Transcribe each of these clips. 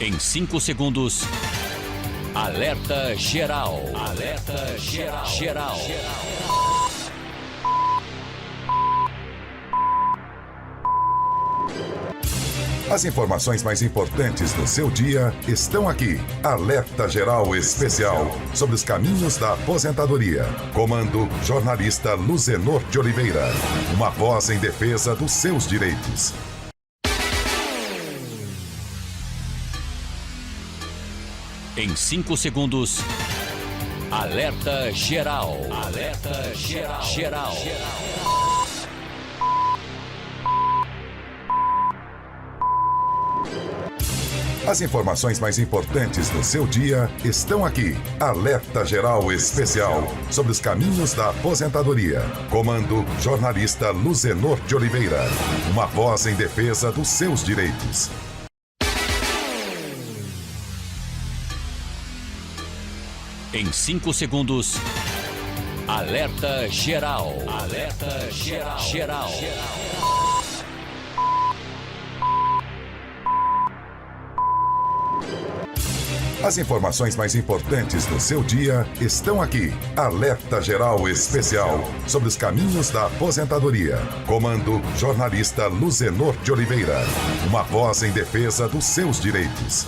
Em 5 segundos, alerta geral. Alerta geral. Geral. As informações mais importantes do seu dia estão aqui. Alerta Geral Especial sobre os caminhos da aposentadoria. Comando jornalista Luzenor de Oliveira. Uma voz em defesa dos seus direitos. Em 5 segundos, alerta geral. Alerta geral. Geral. As informações mais importantes do seu dia estão aqui. Alerta Geral Especial sobre os caminhos da aposentadoria. Comando jornalista Luzenor de Oliveira. Uma voz em defesa dos seus direitos. Em 5 segundos, alerta geral. Alerta geral. Geral. As informações mais importantes do seu dia estão aqui. Alerta Geral Especial sobre os caminhos da aposentadoria. Comando jornalista Luzenor de Oliveira. Uma voz em defesa dos seus direitos.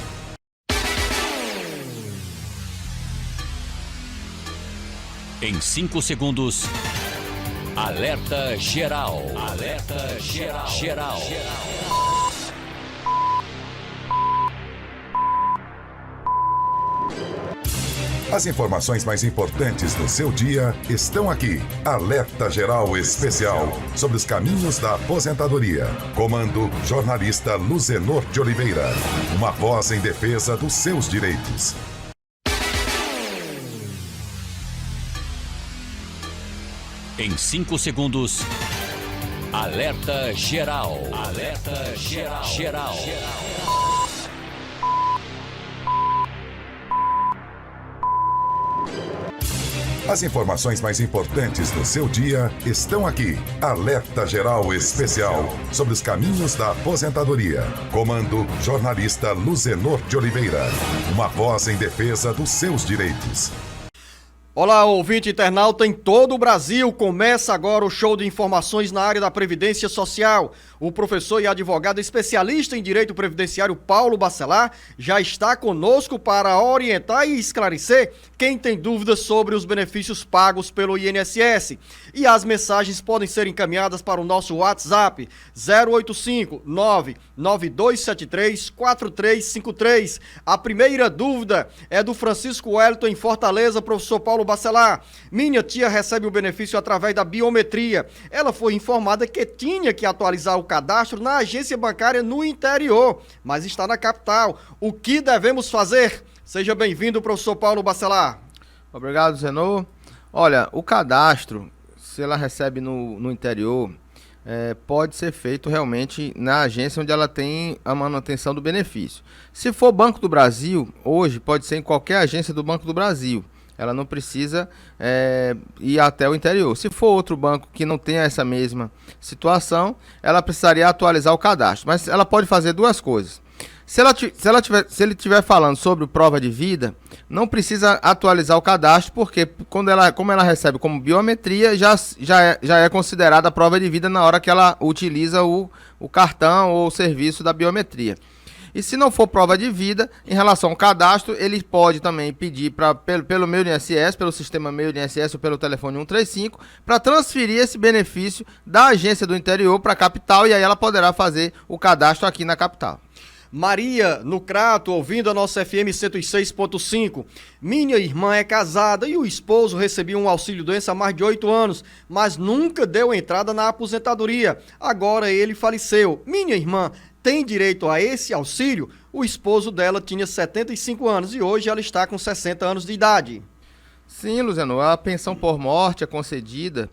Em 5 segundos, alerta geral. Alerta geral. Geral. As informações mais importantes do seu dia estão aqui. Alerta Geral Especial sobre os caminhos da aposentadoria. Comando jornalista Luzenor de Oliveira. Uma voz em defesa dos seus direitos. Em 5 segundos, alerta geral. Alerta geral. Geral. As informações mais importantes do seu dia estão aqui. Alerta Geral Especial sobre os caminhos da aposentadoria. Comando jornalista Luzenor de Oliveira. Uma voz em defesa dos seus direitos. Olá, ouvinte internauta em todo o Brasil. Começa agora o show de informações na área da Previdência Social. O professor e advogado especialista em Direito Previdenciário Paulo Bacelar já está conosco para orientar e esclarecer quem tem dúvidas sobre os benefícios pagos pelo INSS. E as mensagens podem ser encaminhadas para o nosso WhatsApp 085-99273-4353. A primeira dúvida é do Francisco Wellington em Fortaleza, professor Paulo Bacelar. Minha tia recebe o benefício através da biometria. Ela foi informada que tinha que atualizar o cadastro na agência bancária no interior, mas está na capital. O que devemos fazer? Seja bem-vindo, professor Paulo Bacelar. Obrigado, Zenô. Olha, o cadastro, se ela recebe no interior, pode ser feito realmente na agência onde ela tem a manutenção do benefício. Se for Banco do Brasil, hoje pode ser em qualquer agência do Banco do Brasil. Ela não precisa ir até o interior. Se for outro banco que não tenha essa mesma situação, ela precisaria atualizar o cadastro. Mas ela pode fazer duas coisas. Se ele estiver falando sobre prova de vida, não precisa atualizar o cadastro, porque como ela recebe como biometria, já é considerada a prova de vida na hora que ela utiliza o cartão ou o serviço da biometria. E se não for prova de vida, em relação ao cadastro, ele pode também pedir pelo meu INSS, pelo sistema meu INSS ou pelo telefone 135, para transferir esse benefício da agência do interior para a capital, e aí ela poderá fazer o cadastro aqui na capital. Maria, no Crato, ouvindo a nossa FM 106.5. Minha irmã é casada e o esposo recebia um auxílio-doença há mais de 8 anos, mas nunca deu entrada na aposentadoria. Agora ele faleceu. Minha irmã tem direito a esse auxílio? O esposo dela tinha 75 anos e hoje ela está com 60 anos de idade. Sim, Luciano, a pensão por morte é concedida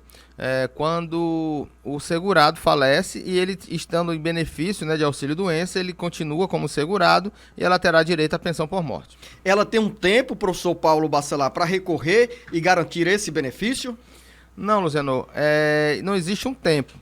quando o segurado falece e ele, estando em benefício, de auxílio-doença, ele continua como segurado e ela terá direito à pensão por morte. Ela tem um tempo, professor Paulo Bacelar, para recorrer e garantir esse benefício? Não, Luciano, não existe um tempo.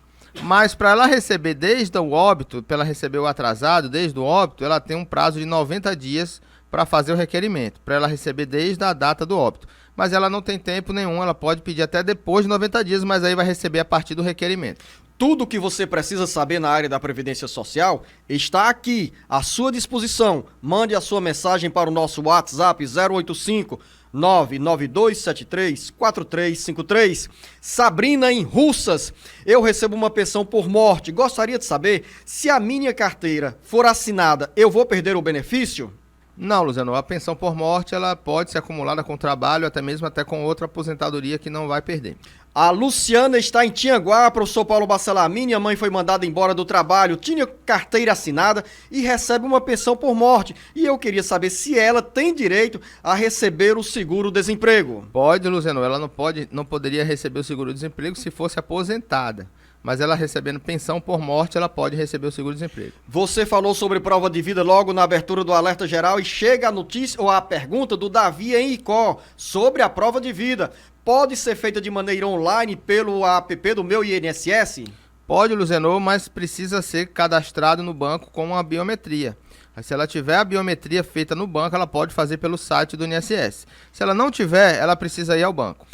Mas para ela receber desde o óbito, para ela receber o atrasado, desde o óbito, ela tem um prazo de 90 dias para fazer o requerimento, para ela receber desde a data do óbito. Mas ela não tem tempo nenhum, ela pode pedir até depois de 90 dias, mas aí vai receber a partir do requerimento. Tudo o que você precisa saber na área da Previdência Social está aqui, à sua disposição. Mande a sua mensagem para o nosso WhatsApp 085 992734353. Sabrina em Russas. Eu recebo uma pensão por morte. Gostaria de saber se a minha carteira for assinada, eu vou perder o benefício? Não, Luciano, a pensão por morte ela pode ser acumulada com trabalho, até mesmo até com outra aposentadoria que não vai perder. A Luciana está em Tianguá, professor Paulo Bacelar. Minha mãe foi mandada embora do trabalho, tinha carteira assinada e recebe uma pensão por morte. E eu queria saber se ela tem direito a receber o seguro-desemprego. Pode, Luciano, ela não poderia receber o seguro-desemprego se fosse aposentada. Mas ela recebendo pensão por morte, ela pode receber o seguro-desemprego. Você falou sobre prova de vida logo na abertura do Alerta Geral e chega a notícia ou a pergunta do Davi em Icó sobre a prova de vida. Pode ser feita de maneira online pelo app do Meu INSS? Pode, Luciano, mas precisa ser cadastrado no banco com uma biometria. Se ela tiver a biometria feita no banco, ela pode fazer pelo site do INSS. Se ela não tiver, ela precisa ir ao banco.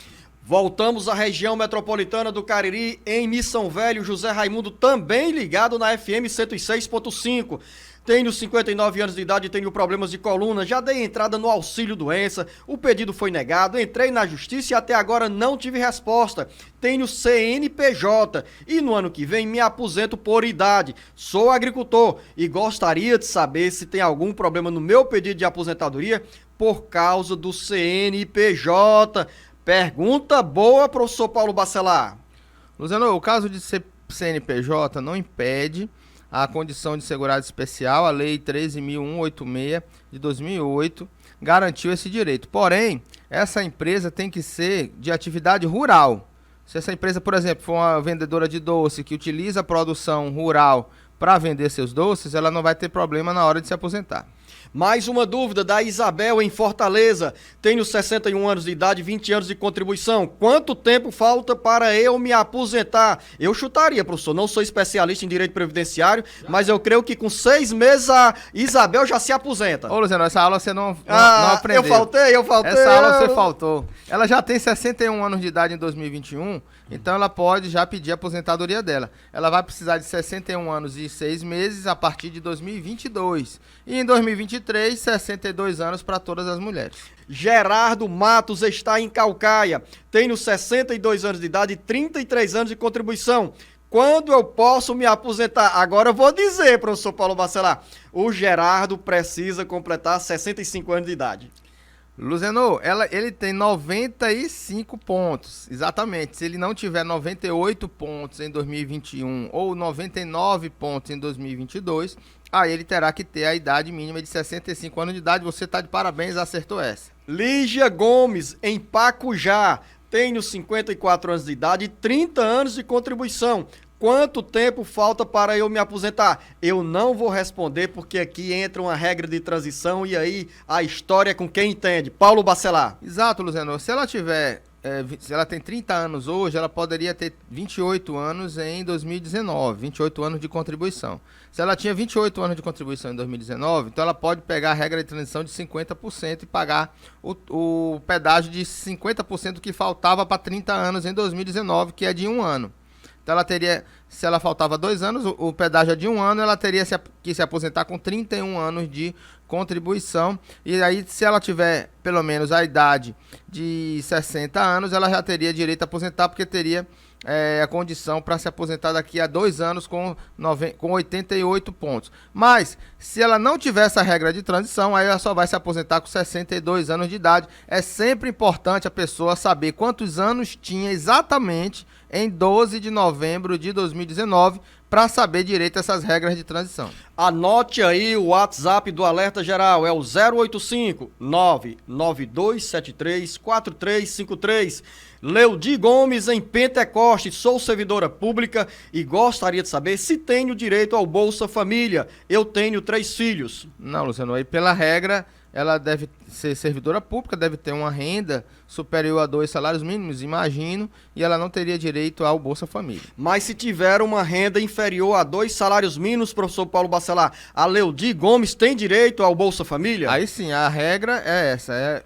Voltamos à região metropolitana do Cariri, em Missão Velho. José Raimundo também ligado na FM 106.5. Tenho 59 anos de idade e tenho problemas de coluna. Já dei entrada no auxílio doença. O pedido foi negado. Entrei na justiça e até agora não tive resposta. Tenho CNPJ e no ano que vem me aposento por idade. Sou agricultor e gostaria de saber se tem algum problema no meu pedido de aposentadoria por causa do CNPJ. Pergunta boa, professor Paulo Bacelar. Luciano, o caso de CNPJ não impede a condição de segurado especial. A Lei 13.186 de 2008 garantiu esse direito. Porém, essa empresa tem que ser de atividade rural. Se essa empresa, por exemplo, for uma vendedora de doce que utiliza a produção rural para vender seus doces, ela não vai ter problema na hora de se aposentar. Mais uma dúvida da Isabel em Fortaleza. Tenho 61 anos de idade, 20 anos de contribuição. Quanto tempo falta para eu me aposentar? Eu chutaria, professor. Não sou especialista em direito previdenciário, mas eu creio que com 6 meses a Isabel já se aposenta. Ô, Luciano, essa aula você não aprendeu. Eu faltei. Essa aula você faltou. Ela já tem 61 anos de idade em 2021, então ela pode já pedir a aposentadoria dela. Ela vai precisar de 61 anos e 6 meses a partir de 2022. E em 2023, 62 anos para todas as mulheres. Gerardo Matos está em Caucaia. Tenho 62 anos de idade e 33 anos de contribuição. Quando eu posso me aposentar? Agora eu vou dizer, professor Paulo Bacelar. O Gerardo precisa completar 65 anos de idade. Luciano, ele tem 95 pontos, exatamente. Se ele não tiver 98 pontos em 2021 ou 99 pontos em 2022, aí ele terá que ter a idade mínima de 65 anos de idade. Você está de parabéns, acertou essa. Lígia Gomes, em Pacujá. Tenho 54 anos de idade e 30 anos de contribuição. Quanto tempo falta para eu me aposentar? Eu não vou responder porque aqui entra uma regra de transição e aí a história é com quem entende. Paulo Bacelar. Exato, Luciano. Se ela tiver, se ela tem 30 anos hoje, ela poderia ter 28 anos em 2019, 28 anos de contribuição. Se ela tinha 28 anos de contribuição em 2019, então ela pode pegar a regra de transição de 50% e pagar o pedágio de 50% que faltava para 30 anos em 2019, que é de 1 ano. Então ela teria, se ela faltava 2 anos, o pedágio é de 1 ano, ela teria que se aposentar com 31 anos de contribuição. E aí, se ela tiver pelo menos a idade de 60 anos, ela já teria direito a aposentar, porque teria a condição para se aposentar daqui a 2 anos com 88 pontos. Mas, se ela não tiver essa regra de transição, aí ela só vai se aposentar com 62 anos de idade. É sempre importante a pessoa saber quantos anos tinha exatamente em 12 de novembro de 2019, para saber direito essas regras de transição. Anote aí o WhatsApp do Alerta Geral, é o 085 99273 4353. Leudi Gomes, em Pentecoste. Sou servidora pública e gostaria de saber se tenho direito ao Bolsa Família. Eu tenho 3 filhos. Não, Luciano, aí pela regra ela deve ser servidora pública, deve ter uma renda superior a 2 salários mínimos, imagino, e ela não teria direito ao Bolsa Família. Mas se tiver uma renda inferior a 2 salários mínimos, professor Paulo Bacelar, a Leudi Gomes tem direito ao Bolsa Família? Aí sim, a regra é essa,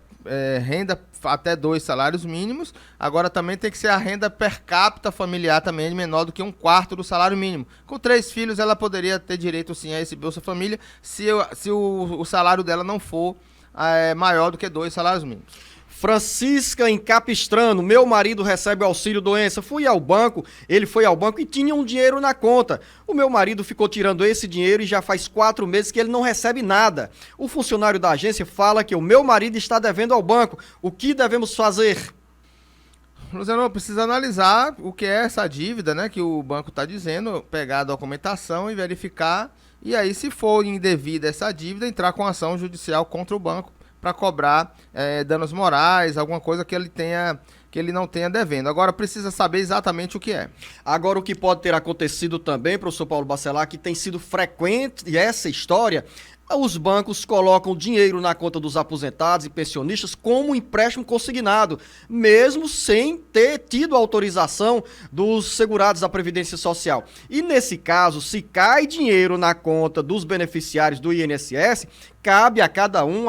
renda até 2 salários mínimos. Agora também tem que ser a renda per capita familiar também menor do que 1/4 do salário mínimo. Com 3 filhos ela poderia ter direito sim a esse Bolsa Família se o salário dela não for maior do que 2 salários mínimos. Francisca em Capistrano, meu marido recebe auxílio doença, ele foi ao banco e tinha um dinheiro na conta. O meu marido ficou tirando esse dinheiro e já faz 4 meses que ele não recebe nada. O funcionário da agência fala que o meu marido está devendo ao banco. O que devemos fazer? Luciano, precisa analisar o que é essa dívida, né, que o banco está dizendo, pegar a documentação e verificar, e aí se for indevida essa dívida, entrar com ação judicial contra o banco para cobrar danos morais, alguma coisa que ele não tenha devendo. Agora precisa saber exatamente o que é. Agora o que pode ter acontecido também, professor Paulo Bacelar, que tem sido frequente essa história, os bancos colocam dinheiro na conta dos aposentados e pensionistas como empréstimo consignado, mesmo sem ter tido autorização dos segurados da Previdência Social. E nesse caso, se cai dinheiro na conta dos beneficiários do INSS, cabe a cada um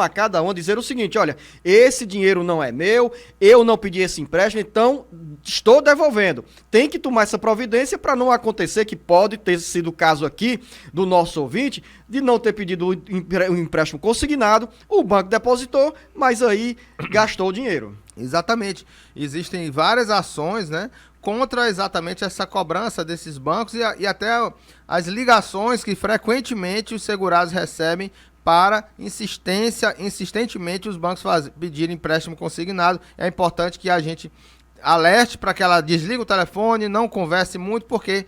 dizer o seguinte: olha, esse dinheiro não é meu, eu não pedi esse empréstimo, então estou devolvendo. Tem que tomar essa providência para não acontecer, que pode ter sido o caso aqui do nosso ouvinte, de não ter pedido o empréstimo consignado, o banco depositou, mas aí gastou o dinheiro. Exatamente. Existem várias ações, né, contra exatamente essa cobrança desses bancos e até as ligações que frequentemente os segurados recebem para insistentemente os bancos pedirem empréstimo consignado. É importante que a gente alerte para que ela desligue o telefone, não converse muito, porque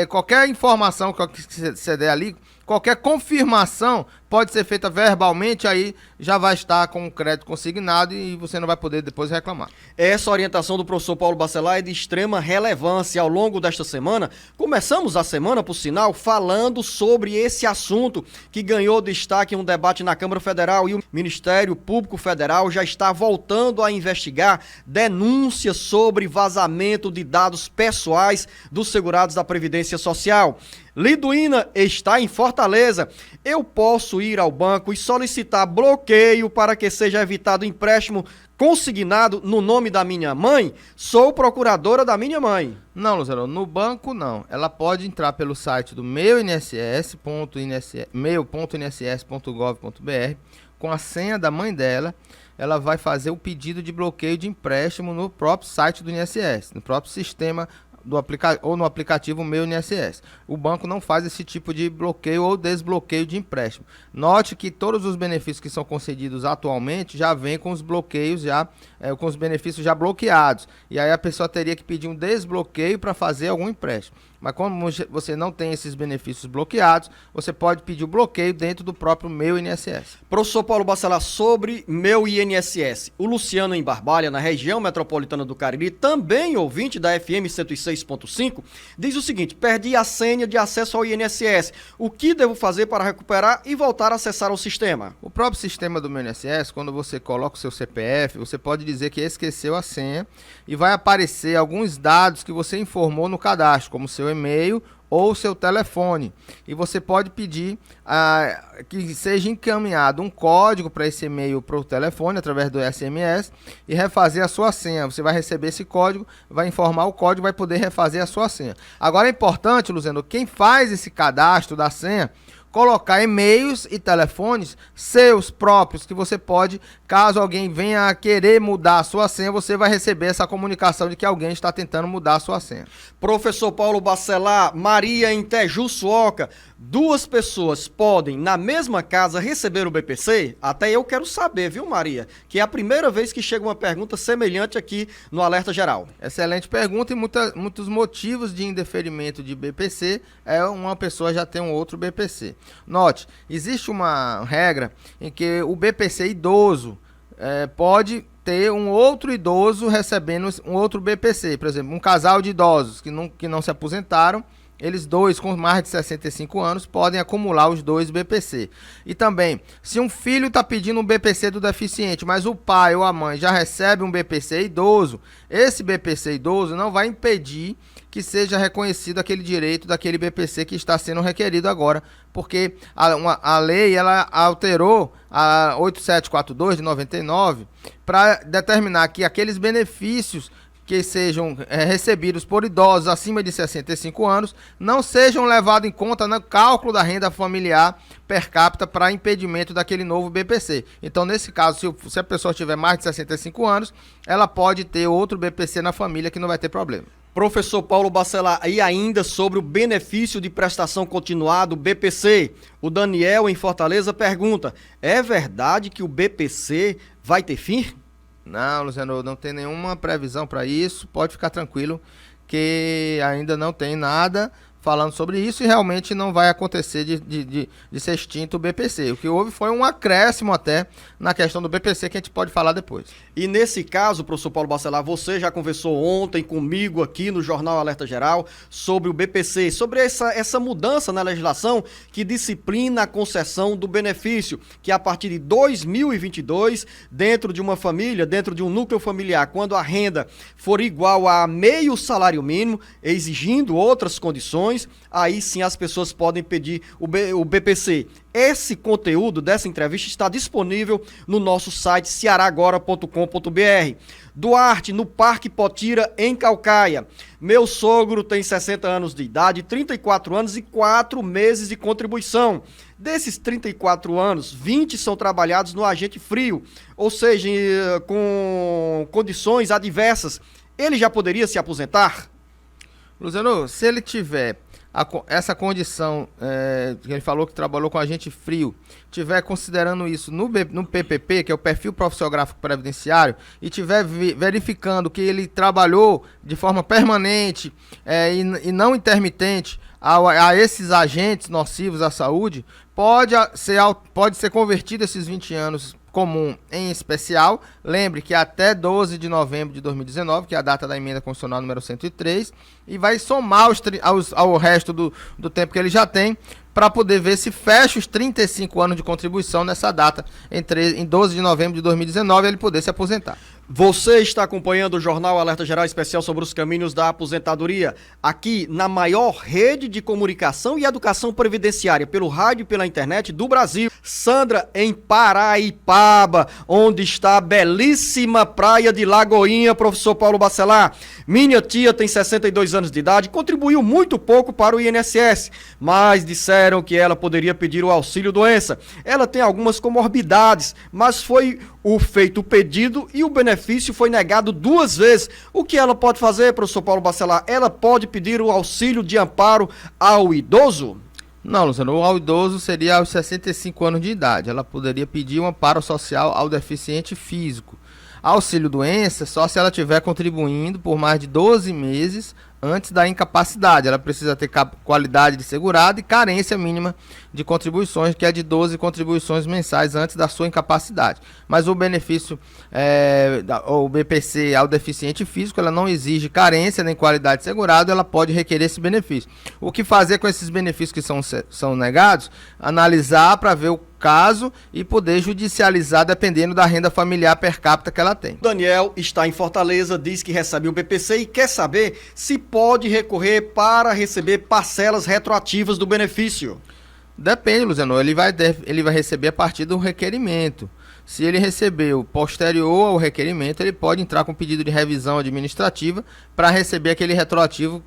qualquer informação que você der ali, qualquer confirmação pode ser feita verbalmente, aí já vai estar com o crédito consignado e você não vai poder depois reclamar. Essa orientação do professor Paulo Bacelar é de extrema relevância. Ao longo desta semana, começamos a semana, por sinal, falando sobre esse assunto que ganhou destaque em um debate na Câmara Federal, e o Ministério Público Federal já está voltando a investigar denúncias sobre vazamento de dados pessoais dos segurados da Previdência Social. Liduína está em Fortaleza. Eu posso ir ao banco e solicitar bloqueio para que seja evitado empréstimo consignado no nome da minha mãe? Sou procuradora da minha mãe. Não, Luciano, no banco não. Ela pode entrar pelo site do meu.inss.gov.br com a senha da mãe dela. Ela vai fazer o pedido de bloqueio de empréstimo no próprio site do INSS, no próprio sistema ou no aplicativo Meu INSS. O banco não faz esse tipo de bloqueio ou desbloqueio de empréstimo. Note que todos os benefícios que são concedidos atualmente já vêm com os bloqueios, com os benefícios já bloqueados. E aí a pessoa teria que pedir um desbloqueio para fazer algum empréstimo. Mas como você não tem esses benefícios bloqueados, você pode pedir o bloqueio dentro do próprio Meu INSS. Professor Paulo Bacelar, sobre Meu INSS, o Luciano em Barbalha, na região metropolitana do Cariri, também ouvinte da FM 106.5, diz o seguinte: perdi a senha de acesso ao INSS. O que devo fazer para recuperar e voltar a acessar o sistema? O próprio sistema do Meu INSS, quando você coloca o seu CPF, você pode dizer que esqueceu a senha e vai aparecer alguns dados que você informou no cadastro, como seu e-mail ou seu telefone, e você pode pedir que seja encaminhado um código para esse e-mail para o telefone através do SMS e refazer a sua senha. Você vai receber esse código, vai informar o código, vai poder refazer a sua senha. Agora é importante, Luciano, quem faz esse cadastro da senha, colocar e-mails e telefones seus próprios, que você pode, caso alguém venha a querer mudar a sua senha, você vai receber essa comunicação de que alguém está tentando mudar a sua senha. Professor Paulo Bacelar, Maria em Tejuçuoca, 2 pessoas podem, na mesma casa, receber o BPC? Até eu quero saber, viu, Maria? Que é a primeira vez que chega uma pergunta semelhante aqui no Alerta Geral. Excelente pergunta, e muitos motivos de indeferimento de BPC é uma pessoa já tem um outro BPC. Note, existe uma regra em que o BPC idoso pode ter um outro idoso recebendo um outro BPC. Por exemplo, um casal de idosos que não se aposentaram eles dois com mais de 65 anos podem acumular os dois BPC. E também, se um filho está pedindo um BPC do deficiente, mas o pai ou a mãe já recebe um BPC idoso, esse BPC idoso não vai impedir que seja reconhecido aquele direito daquele BPC que está sendo requerido agora, porque a lei ela alterou a 8742 de 99 para determinar que aqueles benefícios que sejam recebidos por idosos acima de 65 anos não sejam levados em conta no cálculo da renda familiar per capita para impedimento daquele novo BPC. Então, nesse caso, se a pessoa tiver mais de 65 anos, ela pode ter outro BPC na família que não vai ter problema. Professor Paulo Bacelar, e ainda sobre o benefício de prestação continuada, o BPC, o Daniel em Fortaleza pergunta, é verdade que o BPC vai ter fim? Não, Luciano, não tem nenhuma previsão para isso, pode ficar tranquilo que ainda não tem nada falando sobre isso e realmente não vai acontecer de ser extinto o BPC. O que houve foi um acréscimo até na questão do BPC que a gente pode falar depois. E nesse caso, professor Paulo Bacelar, você já conversou ontem comigo aqui no Jornal Alerta Geral sobre o BPC, sobre essa mudança na legislação que disciplina a concessão do benefício, que a partir de 2022, dentro de uma família, dentro de um núcleo familiar, quando a renda for igual a meio salário mínimo, exigindo outras condições, aí sim as pessoas podem pedir o BPC. Esse conteúdo dessa entrevista está disponível no nosso site cearagora.com.br. Duarte, no Parque Potira, em Caucaia. Meu sogro tem 60 anos de idade, 34 anos e 4 meses de contribuição. Desses 34 anos, 20 são trabalhados no agente frio, ou seja, com condições adversas. Ele já poderia se aposentar? Luciano, se ele tiver essa condição, que ele falou que trabalhou com agente frio, tiver considerando isso no PPP, que é o perfil profissiográfico previdenciário, e tiver verificando que ele trabalhou de forma permanente e não intermitente a esses agentes nocivos à saúde, pode ser convertido esses 20 anos comum em especial. Lembre que até 12 de novembro de 2019, que é a data da emenda constitucional número 103, e vai somar ao resto do tempo que ele já tem, para poder ver se fecha os 35 anos de contribuição nessa data, em 12 de novembro de 2019, ele poder se aposentar. Você está acompanhando o Jornal Alerta Geral Especial sobre os caminhos da aposentadoria, aqui na maior rede de comunicação e educação previdenciária pelo rádio e pela internet do Brasil. Sandra, em Paraipaba, onde está a belíssima praia de Lagoinha, professor Paulo Bacelar. Minha tia tem 62 anos de idade, contribuiu muito pouco para o INSS, mas disseram que ela poderia pedir o auxílio doença. Ela tem algumas comorbidades, mas foi feito o pedido e o benefício foi negado 2 vezes. O que ela pode fazer, professor Paulo Bacelar? Ela pode pedir o auxílio de amparo ao idoso? Não, Luciano, ao idoso seria aos 65 anos de idade. Ela poderia pedir um amparo social ao deficiente físico. Auxílio doença só se ela estiver contribuindo por mais de 12 meses antes da incapacidade. Ela precisa ter qualidade de segurado e carência mínima de contribuições, que é de 12 contribuições mensais antes da sua incapacidade. Mas o benefício, o BPC ao deficiente físico, ela não exige carência nem qualidade de segurado, ela pode requerer esse benefício. O que fazer com esses benefícios que são negados? Analisar para ver o caso e poder judicializar dependendo da renda familiar per capita que ela tem. Daniel está em Fortaleza, diz que recebe o BPC e quer saber se pode recorrer para receber parcelas retroativas do benefício. Depende, Luciano, ele vai receber a partir do requerimento. Se ele recebeu posterior ao requerimento, ele pode entrar com pedido de revisão administrativa para receber aquele retroativo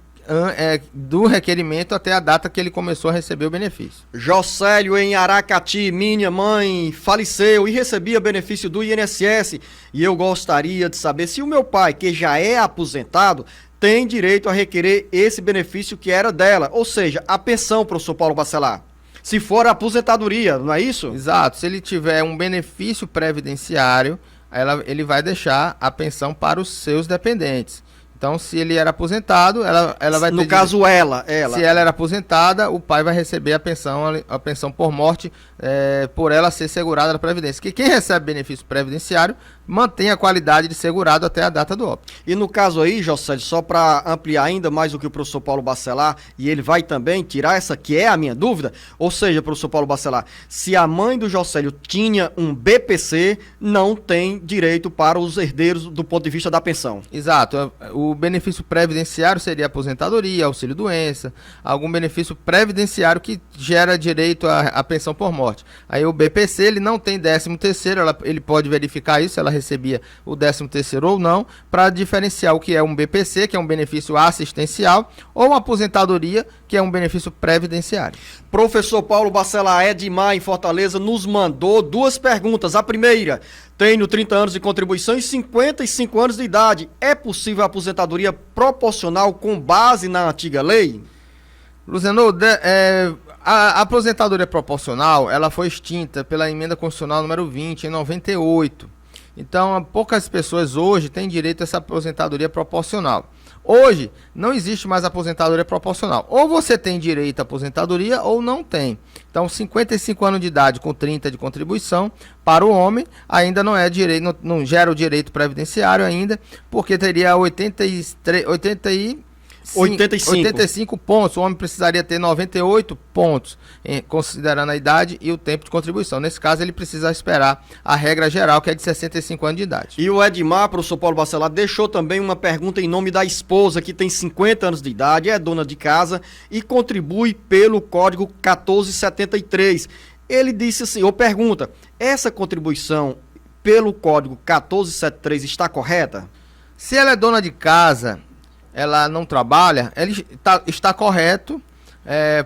do requerimento até a data que ele começou a receber o benefício. Jocélio, em Aracati, minha mãe faleceu e recebia benefício do INSS e eu gostaria de saber se o meu pai, que já é aposentado, tem direito a requerer esse benefício que era dela, ou seja, a pensão, professor Paulo Bacelar. Se for a aposentadoria, não é isso? Exato, se ele tiver um benefício previdenciário, ele vai deixar a pensão para os seus dependentes. Então, se ele era aposentado, ela vai ter... No caso, ela. Se ela era aposentada, o pai vai receber a pensão por morte, por ela ser segurada na Previdência. Que quem recebe benefício previdenciário mantém a qualidade de segurado até a data do óbito. E no caso aí, José, só para ampliar ainda mais o que o professor Paulo Bacelar, e ele vai também tirar essa que é a minha dúvida, ou seja, professor Paulo Bacelar, se a mãe do Jocélio tinha um BPC, não tem direito para os herdeiros do ponto de vista da pensão. Exato. O benefício previdenciário seria aposentadoria, auxílio-doença, algum benefício previdenciário que gera direito à pensão por morte. Aí o BPC, ele não tem 13º, ele pode verificar isso, ela recebia o 13º ou não, para diferenciar o que é um BPC, que é um benefício assistencial, ou uma aposentadoria, que é um benefício previdenciário. Professor Paulo Bacelar Edmar, em Fortaleza, nos mandou 2 perguntas. A primeira: tenho 30 anos de contribuição e 55 anos de idade. É possível a aposentadoria proporcional com base na antiga lei? Luciano, a aposentadoria proporcional, ela foi extinta pela emenda constitucional número 20, em 98. Então, poucas pessoas hoje têm direito a essa aposentadoria proporcional. Hoje, não existe mais aposentadoria proporcional. Ou você tem direito à aposentadoria ou não tem. Então, 55 anos de idade com 30 de contribuição para o homem ainda não é direito, não gera o direito previdenciário ainda, porque teria 85 pontos, o homem precisaria ter 98 pontos, considerando a idade e o tempo de contribuição. Nesse caso, ele precisa esperar a regra geral, que é de 65 anos de idade. E o Edmar, professor Paulo Bacelar, deixou também uma pergunta em nome da esposa, que tem 50 anos de idade, é dona de casa e contribui pelo Código 1473. Ele disse assim, ou pergunta, essa contribuição pelo Código 1473 está correta? Se ela é dona de casa, ela não trabalha, ele está correto,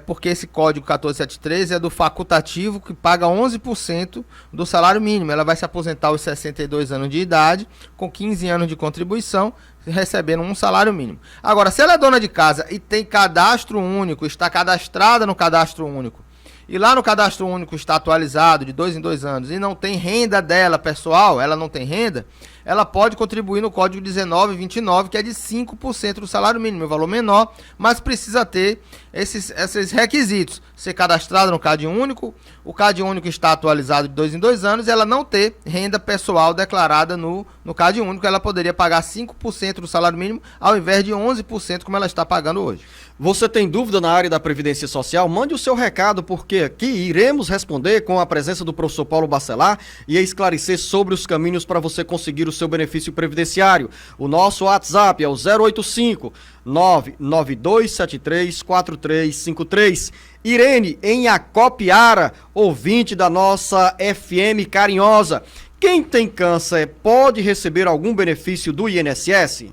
porque esse código 1473 é do facultativo, que paga 11% do salário mínimo. Ela vai se aposentar aos 62 anos de idade, com 15 anos de contribuição, recebendo um salário mínimo. Agora, se ela é dona de casa e tem cadastro único, está cadastrada no cadastro único, e lá no cadastro único está atualizado de 2 em 2 anos, e não tem renda dela pessoal, ela não tem renda, ela pode contribuir no Código 1929, que é de 5% do salário mínimo, é um valor menor, mas precisa ter esses requisitos. Ser cadastrado no CAD único, o CAD único está atualizado de 2 em 2 anos, e ela não ter renda pessoal declarada no CAD único, ela poderia pagar 5% do salário mínimo, ao invés de 11%, como ela está pagando hoje. Você tem dúvida na área da Previdência Social? Mande o seu recado, porque aqui iremos responder com a presença do professor Paulo Bacelar e esclarecer sobre os caminhos para você conseguir o seu benefício previdenciário. O nosso WhatsApp é o 085 99273 4353. Irene, em Acopiara, ouvinte da nossa FM carinhosa. Quem tem câncer pode receber algum benefício do INSS?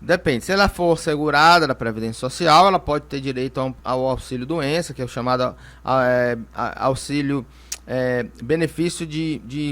Depende, se ela for segurada da Previdência Social, ela pode ter direito ao auxílio-doença, que é o chamado auxílio benefício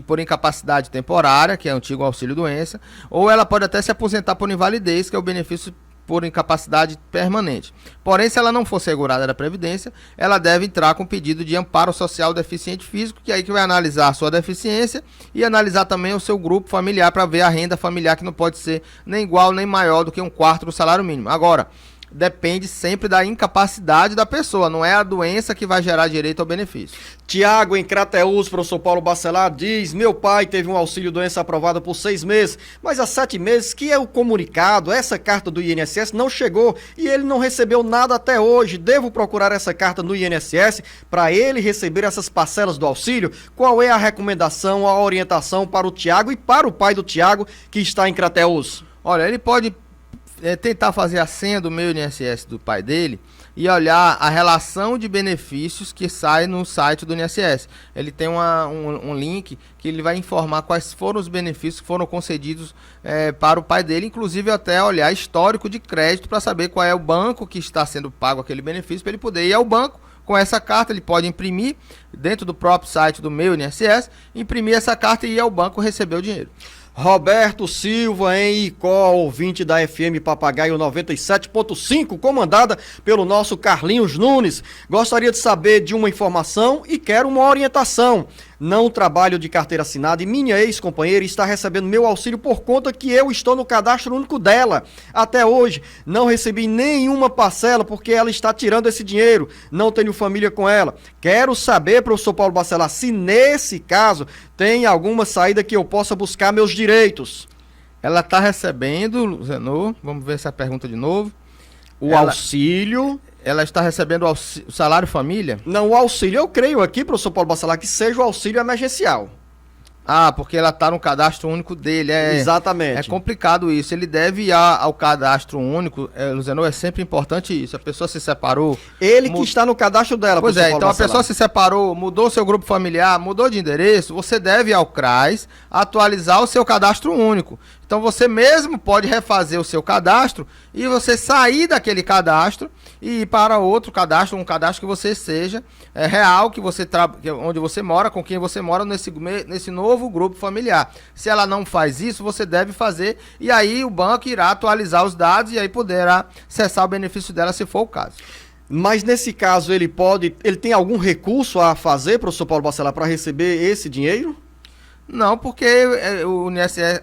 por incapacidade temporária, que é o antigo auxílio-doença, ou ela pode até se aposentar por invalidez, que é o benefício por incapacidade permanente. Porém, se ela não for segurada da Previdência, ela deve entrar com pedido de amparo social deficiente físico, que é aí que vai analisar a sua deficiência e analisar também o seu grupo familiar para ver a renda familiar, que não pode ser nem igual nem maior do que 1/4 do salário mínimo. Agora, depende sempre da incapacidade da pessoa, não é a doença que vai gerar direito ao benefício. Tiago, em Crateús, professor Paulo Bacelar diz: meu pai teve um auxílio-doença aprovado por 6 meses, mas há 7 meses que é o comunicado, essa carta do INSS não chegou e ele não recebeu nada até hoje. Devo procurar essa carta no INSS para ele receber essas parcelas do auxílio? Qual é a recomendação, a orientação para o Tiago e para o pai do Tiago que está em Crateús? Olha, ele pode tentar fazer a senha do meu INSS do pai dele e olhar a relação de benefícios que sai no site do INSS. Ele tem um link que ele vai informar quais foram os benefícios que foram concedidos para o pai dele, inclusive até olhar histórico de crédito para saber qual é o banco que está sendo pago aquele benefício, para ele poder ir ao banco. Com essa carta, ele pode imprimir dentro do próprio site do meu INSS, imprimir essa carta e ir ao banco receber o dinheiro. Roberto Silva, em Icó, ouvinte da FM Papagaio 97.5, comandada pelo nosso Carlinhos Nunes. Gostaria de saber de uma informação e quero uma orientação. não trabalho de carteira assinada e minha ex-companheira está recebendo meu auxílio por conta que eu estou no cadastro único dela. Até hoje, não recebi nenhuma parcela porque ela está tirando esse dinheiro. Não tenho família com ela. Quero saber, professor Paulo Bacelar, se nesse caso tem alguma saída que eu possa buscar meus direitos. Ela está recebendo, Zenô, vamos ver essa pergunta de novo. O auxílio... Ela está recebendo o salário família? Não, o auxílio, eu creio aqui, professor Paulo Bacelar, que seja o auxílio emergencial. Ah, porque ela está no cadastro único dele. Exatamente. É complicado isso. Ele deve ir ao cadastro único. Luciano, é sempre importante isso. A pessoa se separou. Ele que está no cadastro dela. Pois é, então a pessoa se separou, mudou seu grupo familiar, mudou de endereço, você deve ir ao CRAS atualizar o seu cadastro único. Então você mesmo pode refazer o seu cadastro e você sair daquele cadastro e ir para outro cadastro, um cadastro que você seja real, que você onde você mora, com quem você mora nesse novo grupo familiar. Se ela não faz isso, você deve fazer e aí o banco irá atualizar os dados e aí poderá cessar o benefício dela se for o caso. Mas nesse caso ele tem algum recurso a fazer, professor Paulo Bacelar, para receber esse dinheiro? Não, porque o INSS,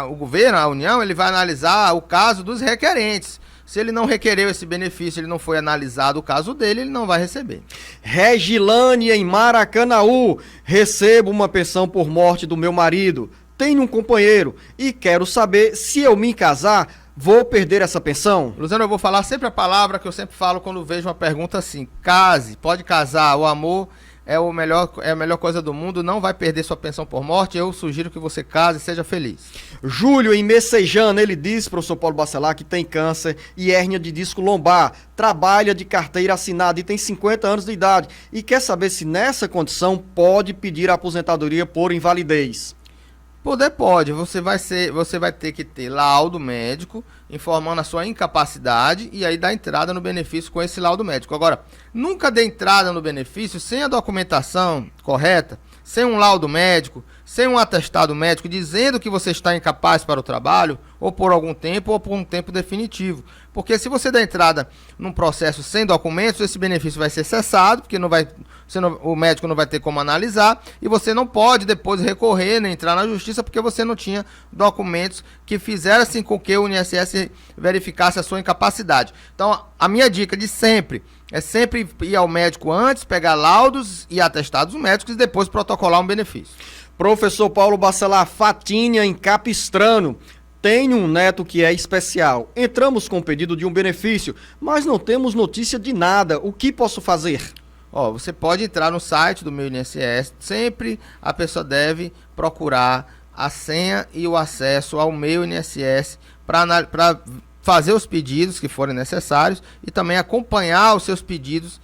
o governo, a União, ele vai analisar o caso dos requerentes. Se ele não requereu esse benefício, ele não foi analisado o caso dele, ele não vai receber. Regilane, em Maracanaú, recebo uma pensão por morte do meu marido. Tenho um companheiro e quero saber se eu me casar, vou perder essa pensão? Luciano, eu vou falar sempre a palavra que eu sempre falo quando vejo uma pergunta assim. Case, pode casar, o amor é a melhor coisa do mundo, não vai perder sua pensão por morte, eu sugiro que você case e seja feliz. Júlio, em Messejana, ele diz, professor Paulo Bacelar, que tem câncer e hérnia de disco lombar, trabalha de carteira assinada e tem 50 anos de idade e quer saber se nessa condição pode pedir a aposentadoria por invalidez. Poder pode, você vai ter que ter laudo médico informando a sua incapacidade e aí dar entrada no benefício com esse laudo médico. Agora, nunca dê entrada no benefício sem a documentação correta, sem um laudo médico, sem um atestado médico dizendo que você está incapaz para o trabalho, ou por algum tempo, ou por um tempo definitivo. Porque se você der entrada num processo sem documentos, esse benefício vai ser cessado, porque o médico não vai ter como analisar, e você não pode depois recorrer, nem entrar na justiça, porque você não tinha documentos que fizessem com que o INSS verificasse a sua incapacidade. Então, a minha dica de sempre é sempre ir ao médico antes, pegar laudos e atestados médicos e depois protocolar um benefício. Professor Paulo Bacelar, Fatinha, em Capistrano. Tenho um neto que é especial. Entramos com o pedido de um benefício, mas não temos notícia de nada. O que posso fazer? Você pode entrar no site do meu INSS. Sempre a pessoa deve procurar a senha e o acesso ao meu INSS para fazer os pedidos que forem necessários e também acompanhar os seus pedidos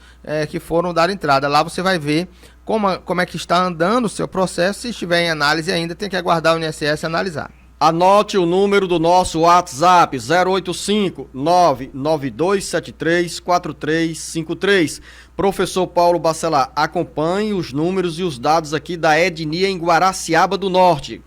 que foram dar entrada. Lá você vai ver como é que está andando o seu processo. Se estiver em análise ainda, tem que aguardar o INSS analisar. Anote o número do nosso WhatsApp, 085-99273-4353. Professor Paulo Bacelar, acompanhe os números e os dados aqui da Ednia em Guaraciaba do Norte.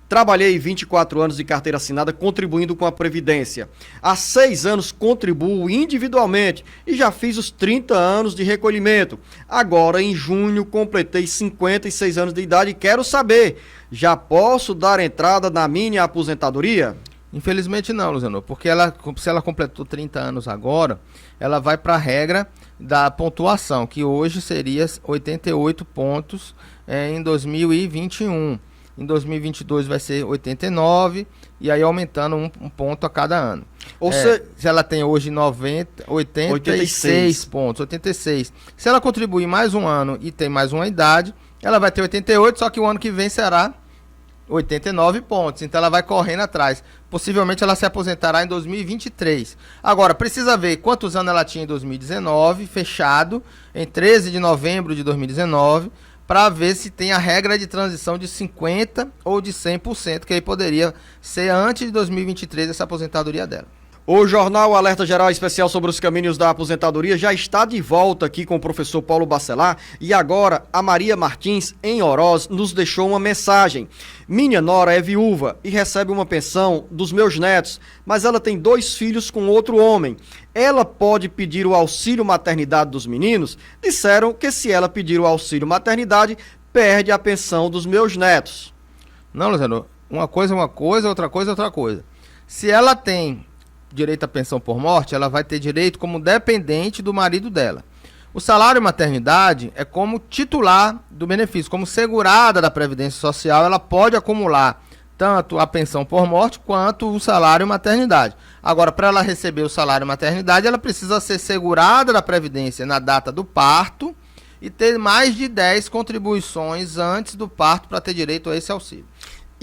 Trabalhei 24 anos de carteira assinada contribuindo com a Previdência. Há 6 anos contribuo individualmente e já fiz os 30 anos de recolhimento. Agora, em junho, completei 56 anos de idade e quero saber, já posso dar entrada na minha aposentadoria? Infelizmente não, Luciano, porque se ela completou 30 anos agora, ela vai para a regra da pontuação, que hoje seria 88 pontos em 2021. Em 2022 vai ser 89 e aí aumentando um ponto a cada ano. Se ela tem hoje 86 pontos, 86. Se ela contribuir mais um ano e tem mais uma idade, ela vai ter 88, só que o ano que vem será 89 pontos. Então ela vai correndo atrás. Possivelmente ela se aposentará em 2023. Agora, precisa ver quantos anos ela tinha em 2019, fechado, em 13 de novembro de 2019, para ver se tem a regra de transição de 50% ou de 100%, que aí poderia ser antes de 2023 essa aposentadoria dela. O Jornal Alerta Geral Especial sobre os caminhos da aposentadoria já está de volta aqui com o professor Paulo Bacelar e agora a Maria Martins, em Oroz, nos deixou uma mensagem. Minha nora é viúva e recebe uma pensão dos meus netos, mas ela tem 2 filhos com outro homem. Ela pode pedir o auxílio maternidade dos meninos? Disseram que se ela pedir o auxílio maternidade, perde a pensão dos meus netos. Não, Luciano, uma coisa é uma coisa, outra coisa é outra coisa. Se ela tem direito à pensão por morte, ela vai ter direito como dependente do marido dela. O salário maternidade é como titular do benefício, como segurada da Previdência Social, ela pode acumular tanto a pensão por morte quanto o salário maternidade. Agora, para ela receber o salário maternidade, ela precisa ser segurada da Previdência na data do parto e ter mais de 10 contribuições antes do parto para ter direito a esse auxílio.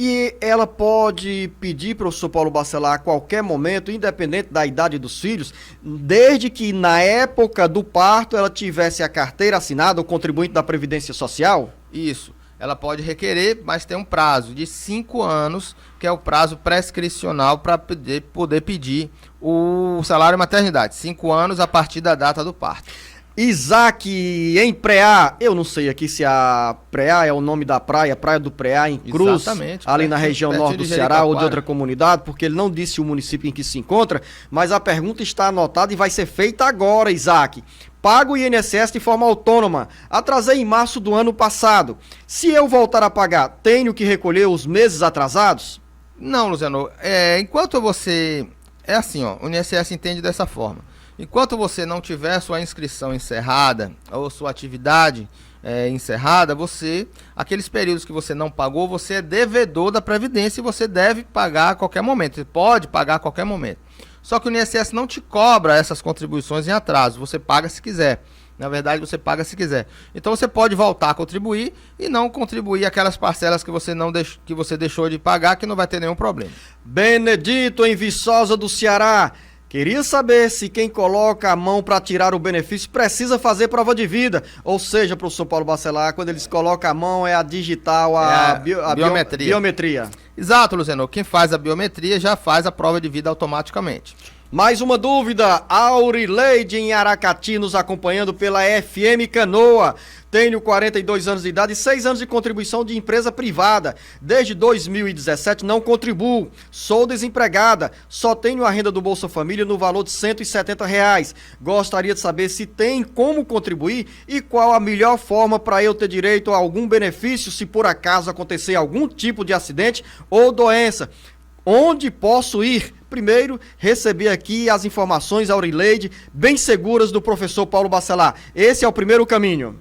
E ela pode pedir, professor Paulo Bacelar, a qualquer momento, independente da idade dos filhos, desde que na época do parto ela tivesse a carteira assinada, o contribuinte da Previdência Social? Isso. Ela pode requerer, mas tem um prazo de 5 anos, que é o prazo prescricional para poder pedir o salário maternidade. 5 anos a partir da data do parto. Isaac, em Preá, eu não sei aqui se a Preá é o nome da praia, Praia do Preá, em Cruz, exatamente, ali na região norte do Ceará ou de outra comunidade, porque ele não disse o município em que se encontra, mas a pergunta está anotada e vai ser feita agora, Isaac. Pago o INSS de forma autônoma. Atrasei em março do ano passado. Se eu voltar a pagar, tenho que recolher os meses atrasados? Não, Luciano. Enquanto você... É assim, ó, o INSS entende dessa forma. Enquanto você não tiver sua inscrição encerrada ou sua atividade encerrada, aqueles períodos que você não pagou, você é devedor da Previdência e você deve pagar a qualquer momento. Você pode pagar a qualquer momento. Só que o INSS não te cobra essas contribuições em atraso. Você paga se quiser. Na verdade, você paga se quiser. Então, você pode voltar a contribuir e não contribuir aquelas parcelas que você deixou de pagar, que não vai ter nenhum problema. Benedito, em Viçosa do Ceará. Queria saber se quem coloca a mão para tirar o benefício precisa fazer prova de vida. Ou seja, professor Paulo Bacelar, quando eles colocam a mão é a digital, a biometria. Exato, Luciano. Quem faz a biometria já faz a prova de vida automaticamente. Mais uma dúvida, Aurileide em Aracati nos acompanhando pela FM Canoa. Tenho 42 anos de idade e 6 anos de contribuição de empresa privada. Desde 2017 não contribuo. Sou desempregada. Só tenho a renda do Bolsa Família no valor de R$170. Gostaria de saber se tem como contribuir e qual a melhor forma para eu ter direito a algum benefício se por acaso acontecer algum tipo de acidente ou doença. Onde posso ir? Primeiro, receber aqui as informações, Aurileide, bem seguras do professor Paulo Bacelar. Esse é o primeiro caminho.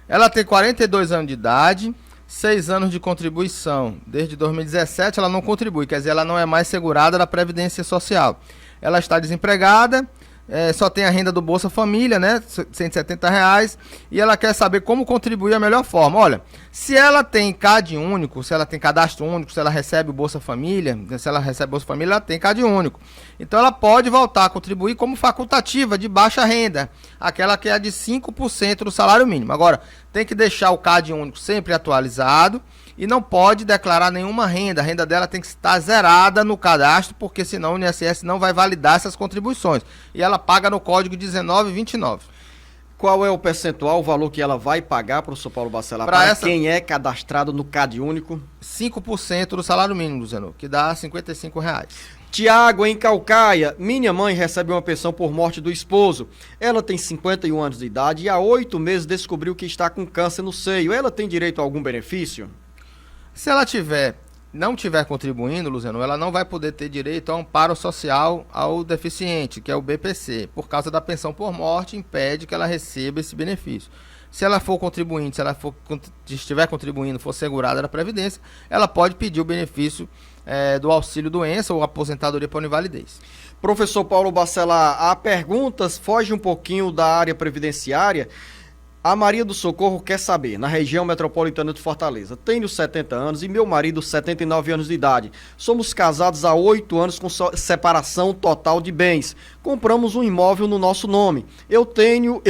Ela tem 42 anos de idade, 6 anos de contribuição. Desde 2017 ela não contribui, quer dizer, ela não é mais segurada da Previdência Social. Ela está desempregada, só tem a renda do Bolsa Família, né, R$170, e ela quer saber como contribuir da melhor forma. Olha, se ela tem CAD único, se ela tem cadastro único, se ela recebe o Bolsa Família, ela tem CAD único. Então ela pode voltar a contribuir como facultativa de baixa renda, aquela que é de 5% do salário mínimo. Agora, tem que deixar o CAD único sempre atualizado e não pode declarar nenhuma renda. A renda dela tem que estar zerada no cadastro, porque senão o INSS não vai validar essas contribuições. E ela paga no código 1929. Qual é o percentual, o valor que ela vai pagar, professor Paulo Bacelar, para quem é cadastrado no CAD único? 5% do salário mínimo, Luciano, que dá R$55. Tiago, em Calcaia, minha mãe recebe uma pensão por morte do esposo. Ela tem 51 anos de idade e há 8 meses descobriu que está com câncer no seio. Ela tem direito a algum benefício? Se ela não tiver contribuindo, Luciano, ela não vai poder ter direito ao amparo social ao deficiente, que é o BPC. Por causa da pensão por morte, impede que ela receba esse benefício. Se ela for contribuinte, se estiver contribuindo, for segurada da Previdência, ela pode pedir o benefício do auxílio doença ou aposentadoria por invalidez. Professor Paulo Bacelar, a perguntas foge um pouquinho da área previdenciária. A Maria do Socorro quer saber, na região metropolitana de Fortaleza, tenho 70 anos e meu marido 79 anos de idade. Somos casados há 8 anos com separação total de bens. Compramos um imóvel no nosso nome. Eu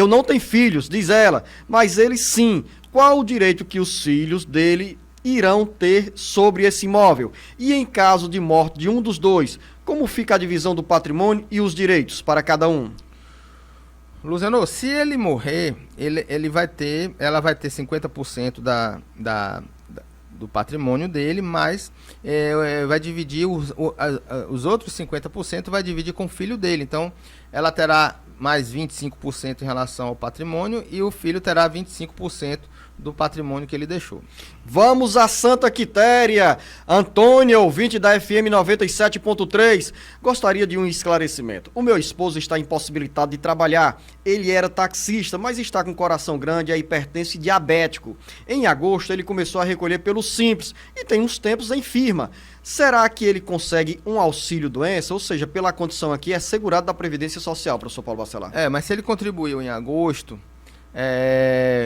não tenho filhos, diz ela, mas ele sim. Qual o direito que os filhos dele irão ter sobre esse imóvel? E em caso de morte de um dos dois, como fica a divisão do patrimônio e os direitos para cada um? Luciano, se ele morrer, ela vai ter 50% do patrimônio dele, mas vai dividir os outros 50%, vai dividir com o filho dele. Então, ela terá mais 25% em relação ao patrimônio e o filho terá 25% do patrimônio que ele deixou. Vamos a Santa Quitéria. Antônia, ouvinte da FM 97.3, gostaria de um esclarecimento. O meu esposo está impossibilitado de trabalhar. Ele era taxista, mas está com coração grande e é hipertenso e diabético. Em agosto, ele começou a recolher pelo Simples e tem uns tempos em firma. Será que ele consegue um auxílio-doença? Ou seja, pela condição aqui, é segurado da Previdência Social, professor Paulo Bacelar. Mas se ele contribuiu em agosto,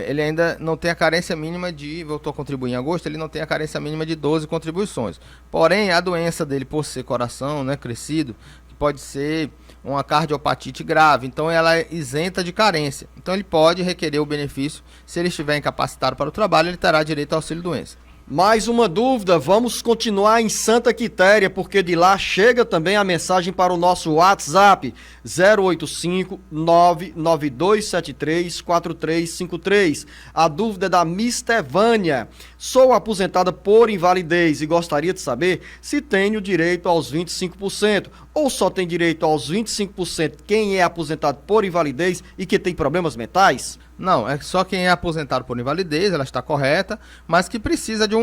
ele ainda não tem a carência mínima voltou a contribuir em agosto, ele não tem a carência mínima de 12 contribuições. Porém, a doença dele, por ser coração, né, crescido, pode ser uma cardiopatite grave, então ela é isenta de carência. Então ele pode requerer o benefício, se ele estiver incapacitado para o trabalho, ele terá direito ao auxílio-doença. Mais uma dúvida, vamos continuar em Santa Quitéria, porque de lá chega também a mensagem para o nosso WhatsApp, 085-99273-4353. A dúvida é da Mister Vânia. Sou aposentada por invalidez e gostaria de saber se tenho direito aos 25%, ou só tem direito aos 25% quem é aposentado por invalidez e que tem problemas mentais? Não, é só quem é aposentado por invalidez, ela está correta, mas que precisa de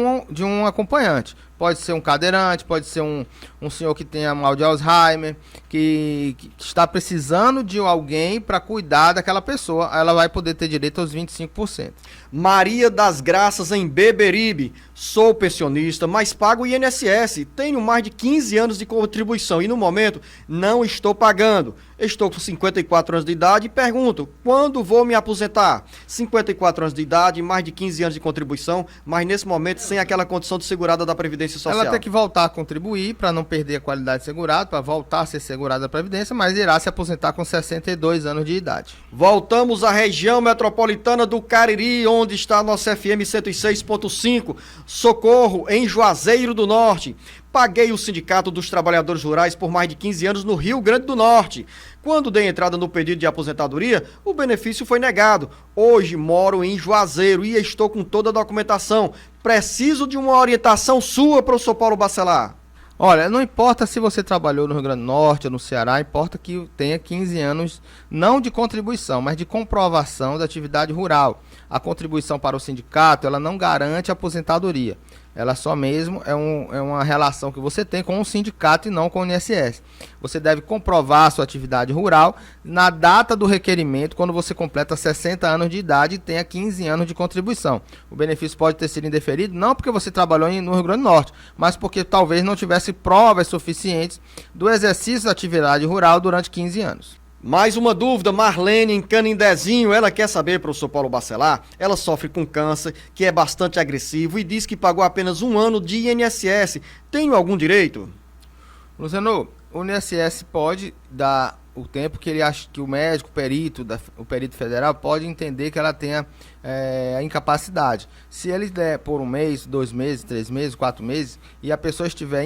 um acompanhante. Pode ser um cadeirante, pode ser um senhor que tenha mal de Alzheimer, que está precisando de alguém para cuidar daquela pessoa, ela vai poder ter direito aos 25%. Maria das Graças, em Beberibe. Sou pensionista, mas pago o INSS. Tenho mais de 15 anos de contribuição e no momento não estou pagando. Estou com 54 anos de idade e pergunto, quando vou me aposentar? 54 anos de idade, mais de 15 anos de contribuição, mas nesse momento sem aquela condição de segurada da Previdência Social. Ela tem que voltar a contribuir para não perder a qualidade de segurado, para voltar a ser segurada da Previdência, mas irá se aposentar com 62 anos de idade. Voltamos à região metropolitana do Cariri, onde está a nossa FM 106.5. Socorro, em Juazeiro do Norte. Paguei o Sindicato dos Trabalhadores Rurais por mais de 15 anos no Rio Grande do Norte. Quando dei entrada no pedido de aposentadoria, o benefício foi negado. Hoje moro em Juazeiro e estou com toda a documentação. Preciso de uma orientação sua, professor Paulo Bacelar. Olha, não importa se você trabalhou no Rio Grande do Norte ou no Ceará, importa que tenha 15 anos, não de contribuição, mas de comprovação da atividade rural. A contribuição para o sindicato, ela não garante a aposentadoria. Ela só mesmo é uma relação que você tem com o sindicato e não com o INSS. Você deve comprovar a sua atividade rural na data do requerimento, quando você completa 60 anos de idade e tenha 15 anos de contribuição. O benefício pode ter sido indeferido, não porque você trabalhou no Rio Grande do Norte, mas porque talvez não tivesse provas suficientes do exercício da atividade rural durante 15 anos. Mais uma dúvida, Marlene, em Canindezinho, ela quer saber, professor Paulo Bacelar, ela sofre com câncer, que é bastante agressivo e diz que pagou apenas 1 ano de INSS. Tenho algum direito? Luciano, o INSS pode dar o tempo que ele acha que o médico, o perito federal, pode entender que ela tenha a incapacidade. Se ele der por 1 mês, 2 meses, 3 meses, 4 meses, e a pessoa estiver